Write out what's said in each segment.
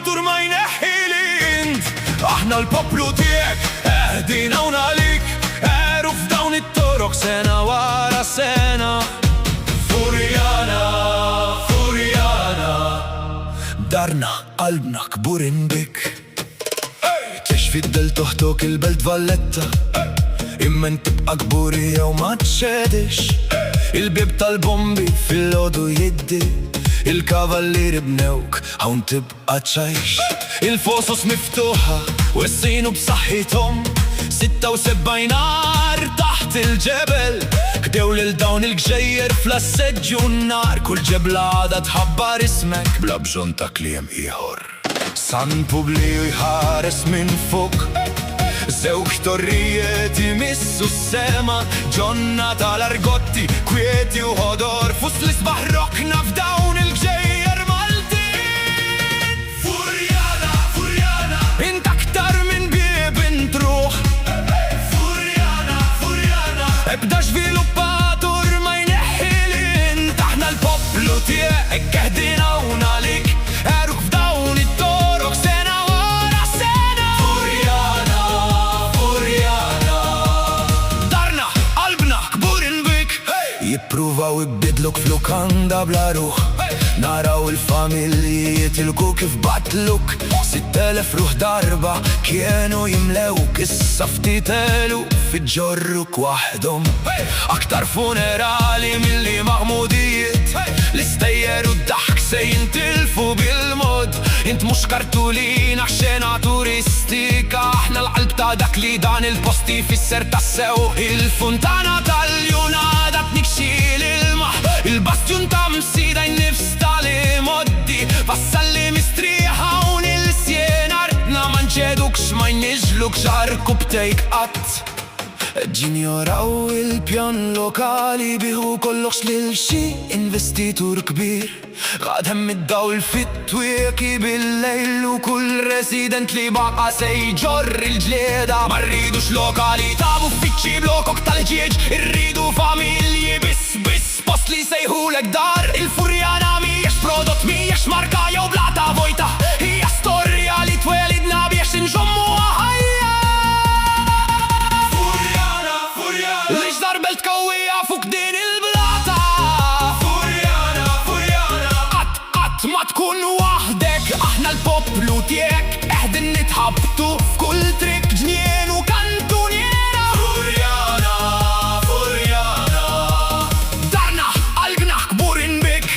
الباتور ما ينحي لي انت. احنا البوبلو تيك اهدينا وناليك، عارف داون الطرق سنة ورا سنة. فوريانا فوريانا دارنا قلبنا كبورن بك. تشفي الدل تهتوك البلد فاليتا، اما انت تبقى كبورية وما تشادش. البيب طالبومبي في اللودو يدي، الكافالير بنوك هون تبقى تشايش. الفوصص مفتوحة والصينو بصحيتهم، 76 نار تحت الجبل. كدول الدون الجير فلسج والنار، كل جبل عادة تحبر اسمك بلا بجنتك ليم ايهور. سان بوبليو يحارس من فوق، زوجته الريات يمسوا السما. جنة الارجوتي كويتي وهدور، فصل صباح ركنا في دون الجير مالتين. فوريانا فوريانا انت اكتر من بيب تروح. فوريانا فوريانا ابداش في لوباتور ما ينحي لي انت. احنا البوبلو تيك اهدينا وناليك، عارف في دون الطرق سنة ورا سنة. فوريانا فوريانا دارنا قلبنا كبورن بك. يبروفاو يبدلوك في لوكاندا بلا روح، نراو الفاميلي يتلقوك في بعتلوك. 6000 روح ضربة كانوا يملاوك، الصفتي تالو في تجرك وحدهم. اكتر فونرالي من اللي مغموديت، الستير والضحك سينتلفوا بالمود. انت مش كرتولين عشان توريستيكا، احنا القلب تاعدك ليدان البوستي في السيرتا السو. الفونتانا تاليونا نكشيل المح، الباستيون تمسي داي نفس تالي مودي. فصلي مستريحة ونلسينار نامانجيدوكش ما ينجلوك جاركو بتيك قط. جينيور او البيان لوكالي بيهو كلوش للشي انفستيتور كبير. غاد هم الدول في التويكي بالليل، وكل ريسيدنت لي باقا سيجر الجليدة. ما نريدوش لوكالي تابو فيتشي بلوكوك تالجيج، نريدو فاميلي بس بوصلي سيهولك دار. الفوريانا ميش برودوت ميش ماركا يو بلاتا فويتا، هي ستوريا اللي توالدنا بيش نجموها. هيا فوريانا فوريانا ليش ضربة قوية فوق دين البلاطة. فوريانا فوريانا قط ما تكون وحدك، احنا البوبلو تيك اهدن نتحبطو في كل تريك جنين وكانتونيرا. فوريانا فوريانا دارنا قلبنا كبورن بك.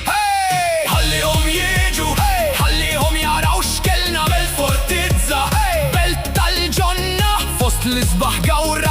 هاي خليهم يجوا، خليهم يراو شكلنا بالفورتيزا. بلت الجنة فوسط الصباح جورة